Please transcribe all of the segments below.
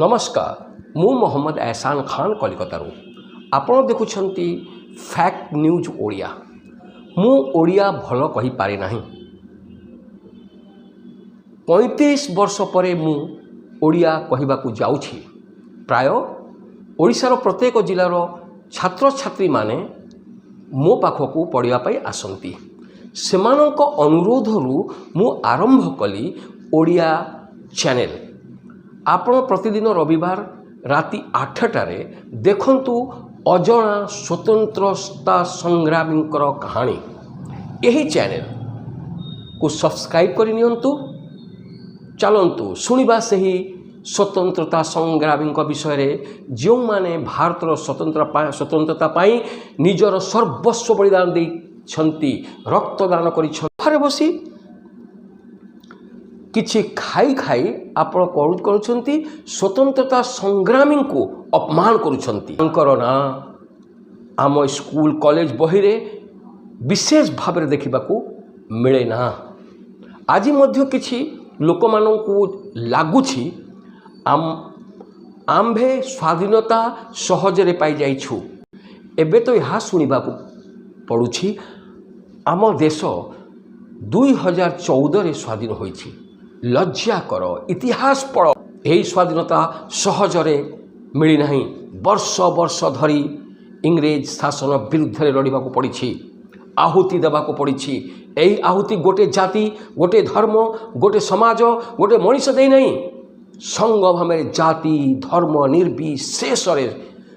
नमस्कार मु मोहम्मद एहसान खान कलिकतारू आपण देखुछंती फैक्ट न्यूज ओडिया। मु ओडिया भल कहि पारे नाही। 35 वर्ष परे मु ओडिया कहिबाकू जाउछि। प्राय ओडिशार प्रत्येक जिलार छात्र छात्री माने मो पाखकू पढ़िया पाई आसंती। सेमानक अनुरोधरू मु आरंभ कली ओडिया चैनल। आपण प्रतिदिन रविवार राति 8टारे देखंतु अजଣା स्वतंत्रता संग्रामी कहानी। यही चैनल को सब्सक्राइब कर नियंतु। चलंतु शुणिबा सही स्वतंत्रता संग्रामी विषय रे जो माने भारतर स्वतंत्रता पाई निजर सर्वस्व बलिदान देछंती, रक्तदान करिछंती। बसी किछि खाई खाई आपण करुछंती स्वतंत्रता संग्रामी को अपमान करुछंती। ना आम स्कूल कॉलेज बही रे विशेष भाव में देखिबाकू मिले ना। आज मध्य किछि लोक मानकू लागुछि आम्भे स्वाधीनता सहजरे पाई जाइछु। एबे तो यह शुणिबाकू पड़ुछि आम देश 2014 रे स्वाधीन होइछि। लज्जा कर, इतिहास पढ़। यही स्वाधीनता सहजरे मिली नहीं। वर्ष वर्ष धरी इंग्रेज शासन विरुद्ध लड़ाक पड़ी, आहुति देवाक पड़ी। यही आहुति गोटे जाति, गोटे धर्म, गोटे समाज, गोटे मनीष दे नहीं, संग भाव जाति धर्म निर्विशेष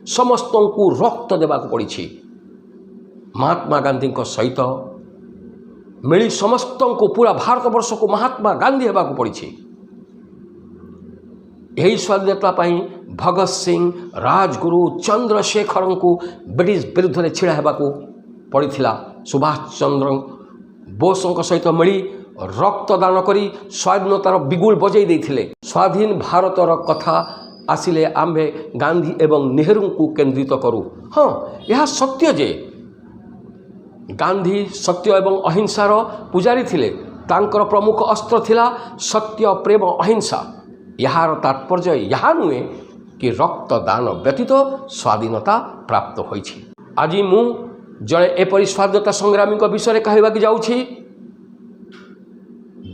समस्त को रक्त देवाक पड़ी। महात्मा गांधी सहित मिली समस्त को पूरा भारत वर्ष को महात्मा गांधी होगा पड़ी। यही स्वाधीनता भगत सिंह, राजगुरु, चंद्रशेखर को ब्रिटिश विरुद्ध छिड़ा होगा पड़ी। सुभाष चंद्र बोस सहित मिली रक्तदान करी स्वाधीनतार बिगुल बजई देथिले। स्वाधीन भारतर कथा आसिले आम्भे गांधी एवं नेहरू को केंद्रित करूँ। हाँ, यह सत्य जे गांधी सत्य एवं अहिंसार पुजारी थिले। तांकर प्रमुख अस्त्र थिला सत्य, प्रेम, अहिंसा। यार तात्पर्य यह नुहे कि रक्तदान व्यतीत स्वाधीनता प्राप्त होइछि। आज मु जड़े एपरी स्वाधीनता संग्रामी विषय कहवा जाउछि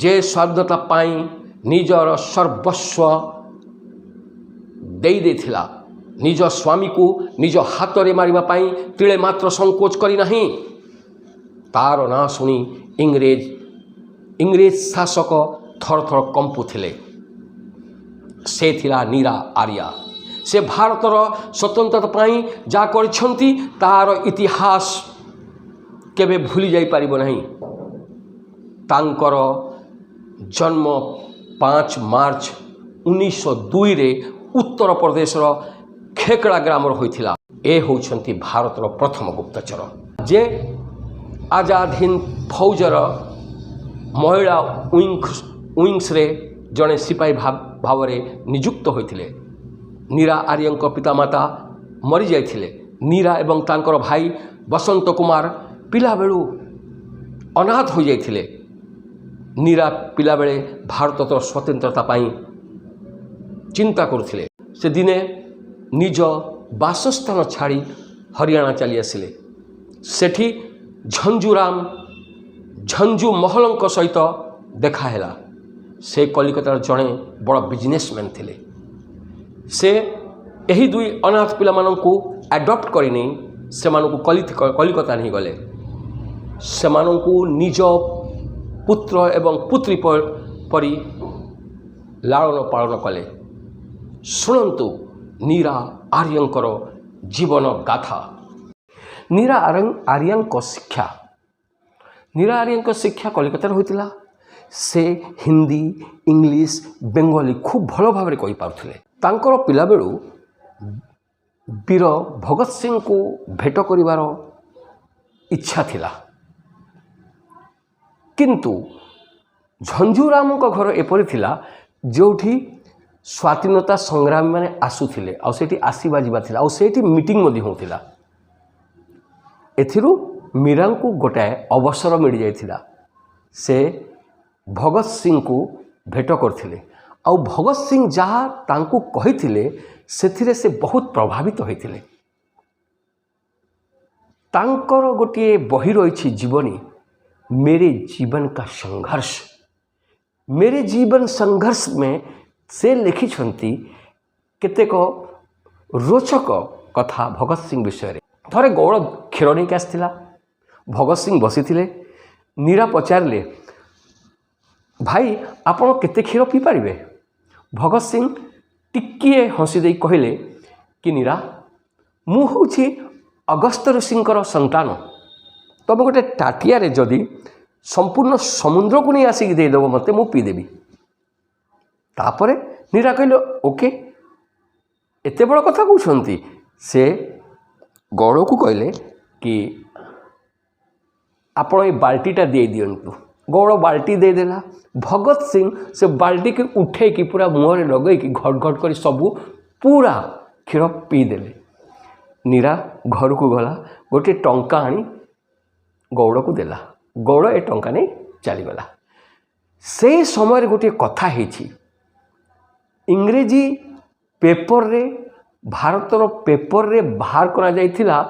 जे स्वाधीनता पाई निजर सर्वस्व देई देथिला। निज स्वामी को निज हाथ में मारिबा पाई तिले मात्र संकोच करी नहीं। तार ना शुणी इंग्रेज शासक थर थर कंपुथिले। से थिला नीरा आर्या। से भारतर स्वतंत्रता पाई जा करछंती तार इतिहास केबे भूली जाई परिबो नहीं। तांकर जन्म 5 मार्च 1902 रे उत्तर प्रदेश खेकड़ा ग्राम होइथिला। ए होउछंती भारतर प्रथम गुप्तचर जे आजाद हिंद फौजर महिला विंग्स रे जड़े सिपाही भाव में नियुक्त होते। नीरा आर्यंक पितामाता मरी जाइथिले। नीरा एवं तांकर भाई बसंत कुमार पिला बेलू अनाथ हो जाइथिले। नीरा पिला बेले भारत स्वतंत्रता पाई चिंता करुथिले। से दिने निज बासस्थान छाड़ी हरियाणा चली आसिले। सेठी झंझू महल सहित देखाला। से कलिकतार जड़े बड़ बिजनेसमैन थिले। से यही दुई अनाथ पिला माननकू एडप्ट करनी से कलिकता नहीं गले। से निज पुत्र एवं पुत्री परी लालन पालन कले। शुणु नीरा आर्यंकर जीवन गाथा। नीरा आर्यंक शिक्षा कलिकतार होइतिला। से हिंदी, इंग्लिश, बेंगली खूब भल भाव में कहि पारुथिले। तांकर पिला बेलू वीर भगत सिंह को भेट करिवार इच्छा थिला। किंतु झंझुराम को घर एपरी थिला जोठी स्वाधीनता संग्रामी माने आसुथिले आ सेठी आसीबा जिबा थिला आ सेठी मीटिंग मध्ये होथिला। एथिरु मीरा को गोटाए अवसर मिल जाइथिला। से भगत सिंह को भेट करथिले आउ भगत सिंह जहाँ तांकू कहिथिले सेथिरे से बहुत प्रभावित होइथिले। तांकर गोटे बही रही जीवनी मेरे जीवन का संघर्ष। मेरे जीवन संघर्ष में से लिखिछंती केतेक रोचक कथा भगत सिंह विषय। थरे गौड़ क्षीर नहीं आसला। भगत सिंह बसी थे। नीरा पचारे भाई आपण केते क्षीर पी पारे। भगत सिंह टिकिए हसी दे कहले कि नीरा मु हूँ अगस्त ऋषिंकर संतान। तुम गोटे टाटिया जदि संपूर्ण समुद्र को नहीं आसिक देदेव मत मु पीदेवी। तापरे नीरा कहले ओके एते बड़ कथा कहते। से गौड़ को कहले कि आपण ये बाल्टीटा दे दिंतु। गौड़ बाल्टी देदेला। भगत सिंह से बाल्टी के उठे कि पूरा मुहरे लगे कि घट घट कर सबू पूरा क्षीर पीदेले। नीरा घर को गला गोटे टंका आनी गौड़ को देला। गौड़ ए टंका नहीं चलीगला। से समय गोटे कथा है इंग्रेजी पेपर रे भारतर पेपर रे बाहर करा जाइथिला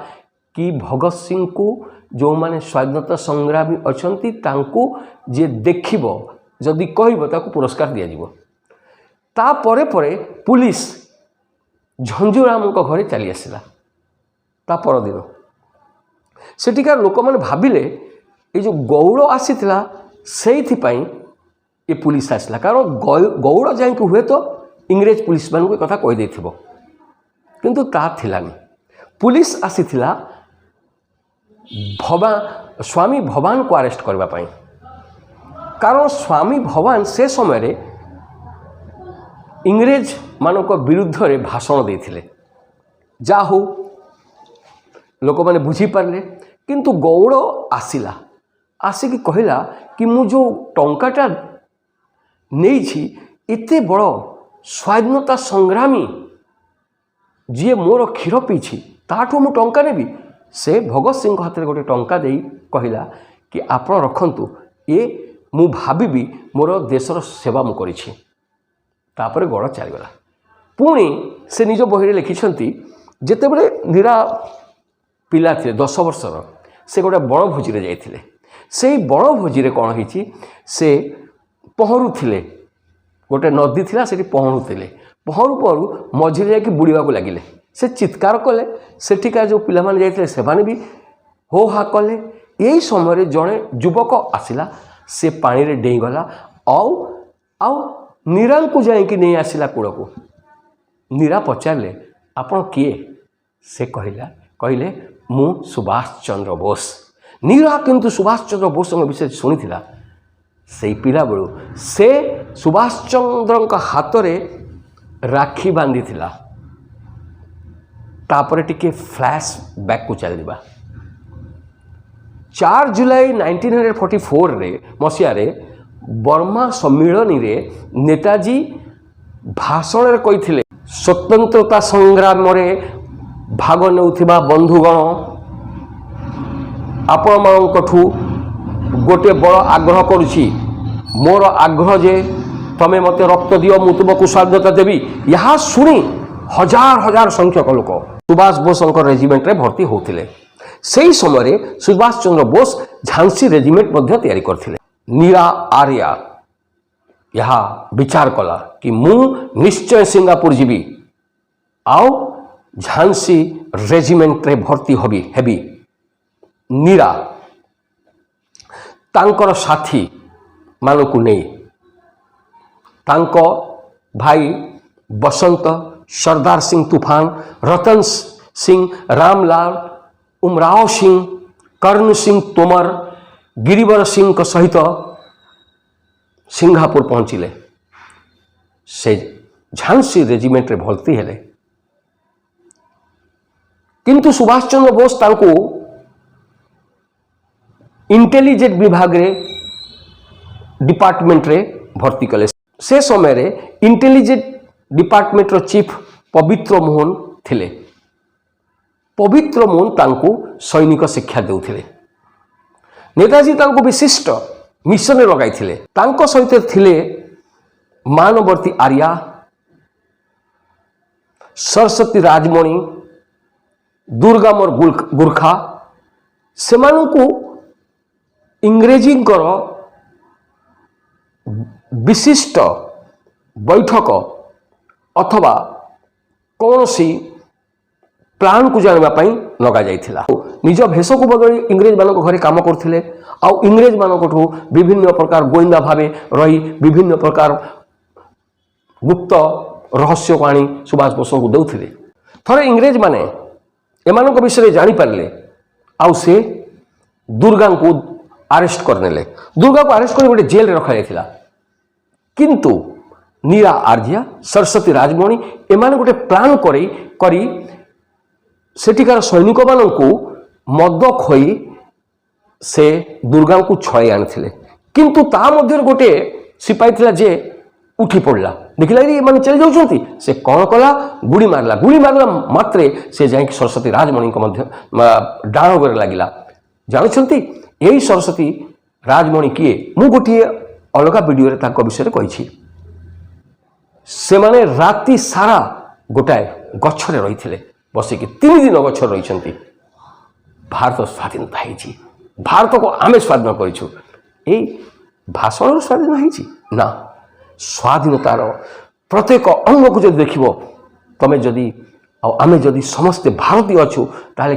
कि भगत सिंह को जो माने स्वाधीनता संग्रामी अछंती तांको जे देखिबो जदि कहइबो ताको पुरस्कार दिया जिवो। ता परे परे पुलिस झंझुराम को घरे चली आसिला। ता पर दिन सेटिकार लोक माने भाबिले ये जो गौड़ आसीथिला सेइथि पई ये पुलिस आसला। कारण गौड़ जाई हुए तो इंग्रेज पुलिस मान को कथा कहि देथिबो किंतु ता थिलानी। पुलिस आसीथिला स्वामी भवान को अरेस्ट करबा पई। कारण स्वामी भवान से समय रे इंग्रेज मानक विरुद्ध रे भाषण देथिले। जा हो लोक माने बुझी पारले। किंतु गौड़ आसिला आसिकी कहला कि मु जो टंकाटा नहीं छी इते बड़ स्वाधीनता संग्रामी जी मोर क्षीर पीछी ताठू मु टंका नेबी। से भगत सिंह हाथ में गोटे टंका दे कहला कि आपण रखंतु ये मु भाबिबी मोर देशर सेवा मु करिछि। तापरे गौड़ चलीगला। पुणी से निज बही लिखिछंती जेते बळे नीरा पिला थे 10 वर्षर से गोटे बणभोजी रे जाइथिले। से बणभोजी रे कोन हिची से पहरुथिले। गोटे नदी थिला सेठी पहरुथिले। पहरु पहरु मझिरे जाके बुड़ीवा को लागिले। से चित्कार कले। सेठिका जो पिला माने जाइथिले सेमाने भी हो हा कले। यही समय जड़े युवक आसिला से पानी रे डेई गला आउ नीरा को जाइकी नहीं आसिला कूड़ को। नीरा पचारे आपण किए से कहले मु सुभाष चंद्र बोस। नीरा किंतु सुभाष चंद्र बोस विषय शुणी से पिला बेलू से सुभाष चंद्र का हाथ रे राखी बांधी थिला। तापरे टिके फ्लैश बैक को चल दिबा। 4 जुलाई 1944 रे मसिया रे बर्मा सम्मिलनी रे नेताजी भाषण रे कहिथिले स्वतंत्रता संग्राम रे भाग नेउथिबा बंधुगण आपण मानकठू गोटे बड़ आग्रह करुछि। मोर आग्रह जे तमे मते रक्त दियो मु तुमको स्वाधीनता देवी। यहाँ शुणी हजार हजार संख्यक लोक सुभाष बोस रेजिमेंट रे भर्ती होते। से समय सुभाष चंद्र बोस झांसी रेजिमेंट मध्य तैयारी करथिले। नीरा आर्या यहाँ विचार कला कि मु निश्चय सिंगापुर जीवी आओ झांसी रेजिमेंट रे भर्ती हेबी। नीरा तांकर साथी मानकु नहीं तांको भाई बसंत सरदार सिंह तूफान रतन सिंह रामलाल उमराव सिंह कर्ण सिंह तोमर गिरिवर सिंह के सहित सिंगापुर पहुँचिले। से झांसी रेजिमेंट रे भर्ती हेले। किंतु सुभाष चंद्र बोस तांको इंटेलिजेंट विभाग रे डिपार्टमेंट रे भर्ती कले। से समय रे इंटेलिजेंट डिपार्टमेंट रो चीफ पवित्र मोहन थिले। पवित्र मोहन तांको सैनिक शिक्षा देउथिले। नेताजी तांको विशिष्ट मिशन रे लगाई थिले। तांको सहित थिले मानवर्ती आर्या, सरस्वती राजमणि, दुर्गामर गुर्खा से इंग्रेजी विशिष्ट बैठक अथवा कौन सी प्लान को जानवाई लग जाइथिला। निज भेष को बदली इंग्रेज मान घरे काम करथिले आउ इंग्रेज मानकठू विभिन्न प्रकार गोइंदा भावे रही विभिन्न प्रकार गुप्त रहस्य को आनी सुभाष बोस को दौथिले। थरे इंग्रेज माने एमानक विषय जानी पारले आउ से दुर्गा को अरेस्ट करनेले। दुर्गा को अरेस्ट कर गोटे जेल रे रखा जाइथिला, किंतु नीरा आर्या, सरस्वती राजमणि एमाने गोटे प्लान करी सेठिकार सैनिक मानू मद खोई से दुर्गा को छई आनी, किंतु ता मध्य गोटे सिपाही थिला जे उठी पड़ला, देखला मैंने चली जाऊँच से कौन कला गुड़ी मारला मात्रे से जाए सरस्वती राजमणि डाण करे लगिला। जानते यही सरस्वती राजमणि किए मु गोटे अलग वीडियो विषय कही से माने राति सारा गोटाए गछरे रही बसिकी 3 दिन गछरे रही। भारत स्वाधीनता है, भारत को आमे स्वाधीन करूँ, यही भाषण स्वाधीन है ना, स्वाधीनतार प्रत्येक अंग को जब देख तमें जदि आमे जदि समस्ते भारतीय अच्छु ताले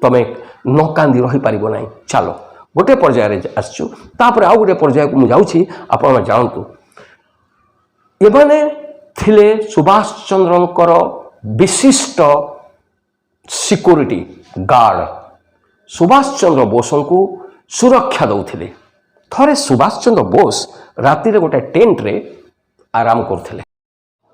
तमें न कांदी रही पार ना। चलो गोटे पर्यायर आसचु तापर आउ गोटे पर्याय को मुझे आपण जानतु एमाने थिले सुभाष चंद्रंकर विशिष्ट सिक्योरिटी गार्ड सुभाष चंद्र बोस को सुरक्षा दौथिले। थरे सुभाष चंद्र बोस राति रे गोटे टेंट रे आराम करथिले।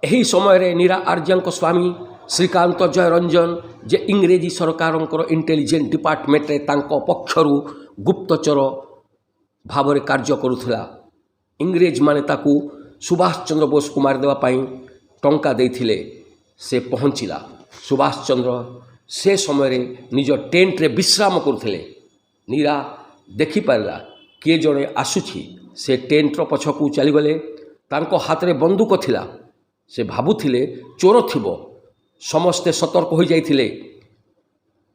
एही समय रे नीरा आर्या स्वामी श्रीकांत जयरंजन जे इंग्रेजी सरकार इंटेलिजेंस डिपार्टमेंट रे तांको पक्षरु गुप्तचर भाव में कार्य करुला। इंग्रेज माने ताकू सुभाष चंद्र बोस को मारिदेवा टंका देथिले। से पहुँचला सुभाष चंद्र से समय रे निज टेंट रे विश्राम करथिले। नीरा देखि पारला किए जड़े आसुछि, से टेंट रो पछकू चलीगले। तांको हाथ रे बंदूक थिला, से भाबुथिले चोर थिबो। समस्ते सतर्क हो जाइथिले।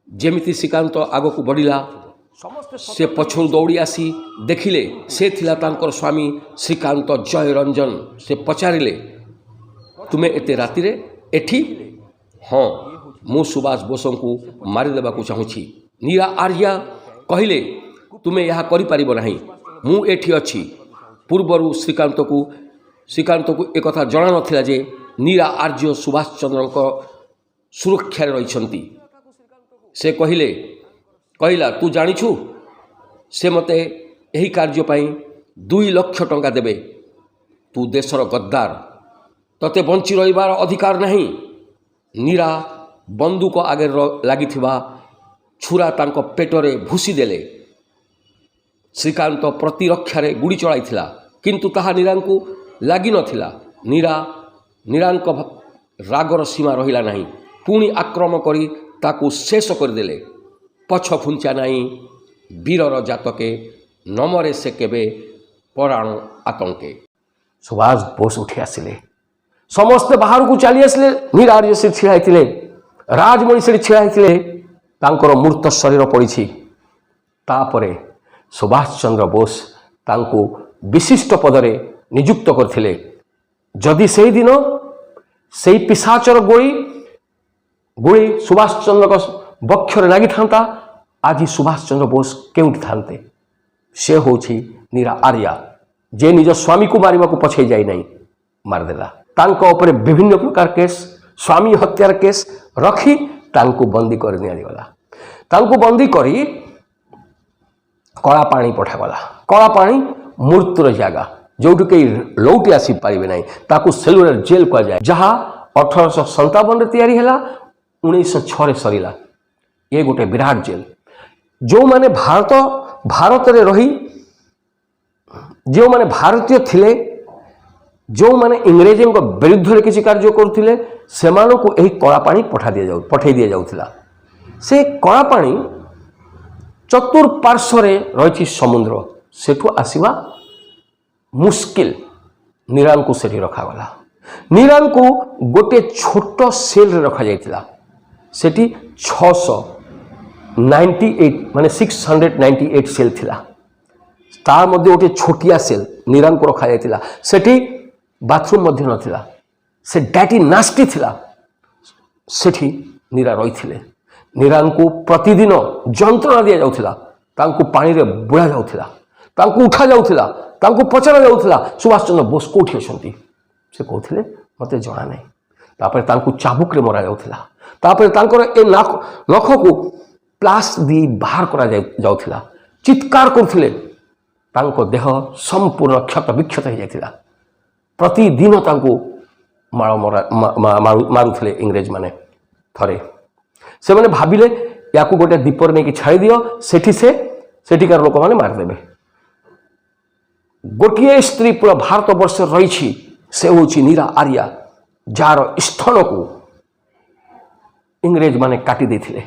जेमिति श्रीकांत आग को बढ़िला से पछुर दौड़ी आसी देखिले से थिला तांकर स्वामी श्रीकांत जयरंजन। से पचारिले तुमे एते राति रे एठी? हाँ, मु सुभाष बोस को मारिदेवा को चाहूँगी। नीरा आर्या कहले तुमे यह करिपारिबो नाही, मु एठी अछि। पूर्वरु श्रीकांत को एक कथा जणा नथिला जे नीरा आर्य सुभाष चंद्र सुरक्षा रही। से कहला तू जानिछु से मते यही कार्य पाई 2 लाख टंका देबे। तू देशर गद्दार, तते बंची रहिबार अधिकार नहीं। नीरा बंदूक आगे लगी छुरा तांको पेटरे भूसी देले। श्रीकांत प्रतिरक्षारे गुड़ी चलाइथिला, किंतु ताहा नीरांकु लागी नथिला। नीरांक रागर सीमा रहिला नहीं। पुणी आक्रमण करी ताकू शेष करदेले। पछ फुंचा नहीं वीरर जातके नमरे से केबे पराण आतंके। सुभाष बोस उठी आसिले, समस्ते बाहर को चली आसिले। नीरा आर्य से छिड़ा होइतिले, राजमणि से छिड़ा होइतिले। तांकर मूर्त शरीर पड़ी। तापरे सुभाष चंद्र बोस तांको विशिष्ट पदरे नियुक्त करथिले। जदि से दिन से पिशाचर गोली सुभाष चंद्र बक्षरे लगी था, आज सुभाष चंद्र बोस केउठी थांते? से होछि नीरा आर्या, जे निज स्वामी को मारिबा को पछे जाई नहीं, मारदेला। तांको ऊपर विभिन्न प्रकार केस, स्वामी हत्यार केस रखी तांको बंदी कर नियागला। तांको बंदी करी कला पानी पठागला। कला पानी मृत्युर जगह जो कहीं लौटी आसी पारे ना, ताकू सेलुलर जेल कह जाए, जहाँ 1857 तैयारी है, 1906 सरीला। ये गोटे विराट जेल। जो माने भारत रे रही जो माने भारतीय थिले, जो माने इंग्रेज विरुद्ध में किसी कार्य करते से कला पानी पठाई दि जाऊला। से कला पानी चतुर्पार्श्व रही समुद्र, सेठू आसवा मुस्किल। नीरा से रखागला। नीरा गोटे छोट सेल रखा जाइतिला। सेठी 698 माने 698 सेल थिला। तार मध्य गोटे छोटिया सेल नीरा रखा जाइतिला। सेठी बाथरूम मध्य नथिला। से डैटी नास्टी थिला। सेठी नीरा रही। नीरा प्रतिदिन जंत्रणा दि जाउथिला। तांको पानी रे बुड़ा जाउथिला। तांको उठा जाउथिला। तांको पचरा जाउथिला सुभाष चंद्र बोस कोठी अछंती। से कहथिले मते जणा नै। तापर तांको चाबुक रे मरा जाउथिला। तापर तांकर ए नख को प्लास दी बाहर करा जाउथिला। चित्कार करथिले। तांको देह संपूर्ण क्षत विक्षत हो जाइथिला। प्रतिदिन तांको मारुथिले इंग्रेज माने। थरे से मैंने भाविले या गोटे दीपर नहीं छाड़ी दियो सेठिकार लोक मैंने मारिदेवे। गोटे स्त्री पूरा भारत वर्ष रही से हूँ नीरा आर्या जार स्थल को इंग्रेज माने काटी देथिले।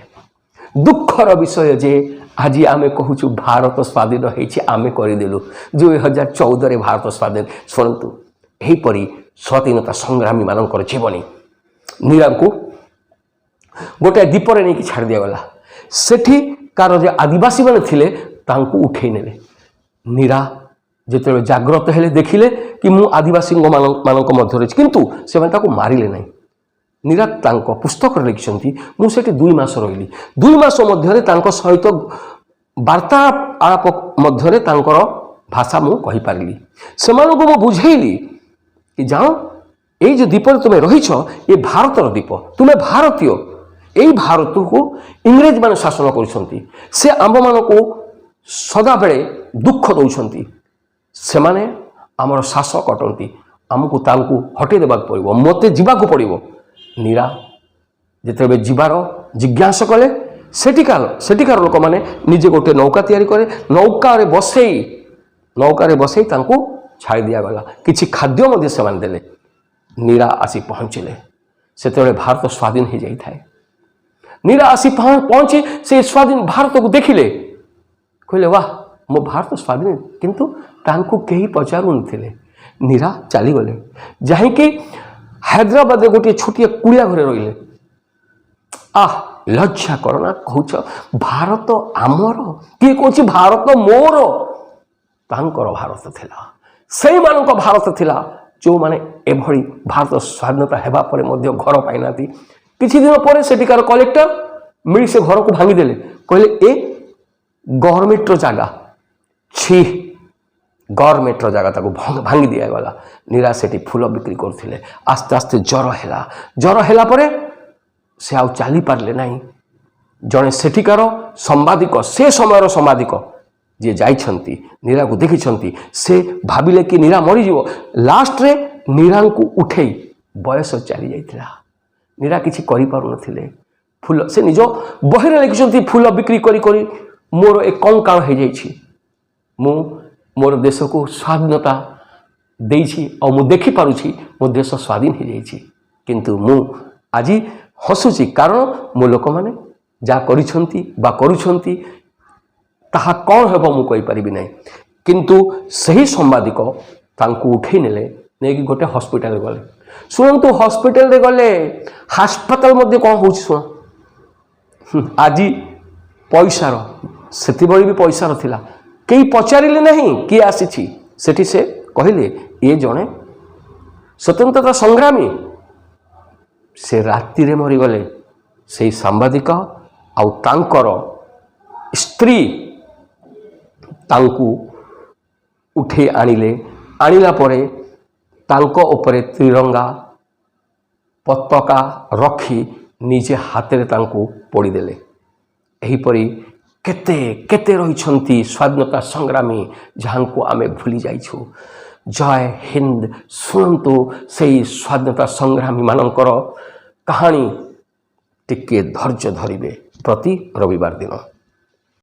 दुखर विषय जे आज आमे कहूँ भारत स्वाधीन होइछि आमे करदेलु 2014 भारत स्वाधीन। शुणु यहीपरी स्वाधीनता संग्रामी मानकर जीवनी नीरा को गोटे दीपर नहीं छाड़ दिगला। सेठी कार जो आदिवासी मैंने थिले तांको उठे नेले। नीरा जिते जाग्रत हेले देखिले कि मु आदिवासी मानक मध्य किंतु से मारिले नहीं। नीरा तांको पुस्तक लिखिछंती मु सेठी 2 मास रहिली। 2 मास मध्य तांको सहित वार्ता आलाप मध्य तांकर भाषा मु कहि पारिली। सेमानको मु बुझेइली कि जाओ ये जो द्वीप तुम्हें रहीछ ये भारतर द्वीप तुम्हें भारतीय। यही भारत को इंग्रेज मान शासन करुछंती। से आम मान को सदा बेले दुख दौरान से माने आमर शासक अटंती। आमको तांको हटे देबाक पड़िबो मते जीवाक पड़िबो। नीरा जेतेबे जीवार जिज्ञासा कले सेठिकार लोक माने निजे गोटे नौका तैयारी करे। नौका बसई तांको छाड़ी दिया गला। किछि खाद्य मध्य से मान देले। नीरा आसी पहुँचिले। सेतेबेले भारत स्वाधीन हो जाई थाए। नीरा आसी पहुंची से स्वाधीन भारत को देखिले कहले वाह मो भारत स्वाधीन किंतु तांको केही पचारू नथिले। नीरा चली गले जाहिकी हैदराबाद गोटे छोटिया कुड़िया घरे रहिले। लज्जा करना कहूछ भारत आमर किए कहूँ भारत मोर। तांकर भारत थिला से मानक भारत थिला जो माने एभली भारत स्वाधीनता हेबा परे मध्य घर पाई नाती। किछि दिन पर सेठिकार कलेक्टर मिली से घर को भांगी देले। कहले ए गवर्नमेंट जगह छी गवर्नमेंट जगह ताको भांगी दिया गला। नीरा सेठी फूल बिक्री करथिले। आस्ते आस्ते ज्वर हैला परे से आउ चली पारले नहीं। जड़े सेठिकार संवादिक से समय संवादिक जे जाइछंती नीरा को देखिछंती से भाविले कि नीरा मरी जीवो। लास्ट रे नीरा को उठेई बयस चली जाइतिला। नीरा किछि करि पारु नथिले। फूल से निज बहिरे लिखिछंती फूल बिक्री करी करी मोर एक कंकाल हो जाइछि। मु मोर देश को स्वाधीनता देइछि और मु देखि पारुछि मो देश स्वाधीन हो जाइछि। किंतु मु आज हसुछि कारण मो लोक माने जा करिछंती बा करूछंती ताहा कौन हेबो मु कहि परिबि नै। किंतु सही संवादिक तांको उठै नेले नेकी गोटे हॉस्पिटल गले। शुणु हॉस्पिटल रे गले हास्पिटल मध्य कौन हो शुण आज पैसार से भी पैसार थिला कई पचारे नहीं किए आसी सेठी से कहले ये जड़े स्वतंत्रता संग्रामी से राति रे मरीगले। से सांबादिक आउ तांकर स्त्री तांकू उठे आनिले। आनिला परे तांको उपरे त्रिरंगा पताका रखी निजे हाथ में तांको पोड़ी देले। एहीपरी केते केते रहिछंती स्वाधीनता संग्रामी जहां को आमे भूली जाइछु। जय हिंद। शुणु से स्वाधीनता संग्रामी मानकर कहानी टिके धैर्य धरिबे प्रति रविवार दिन।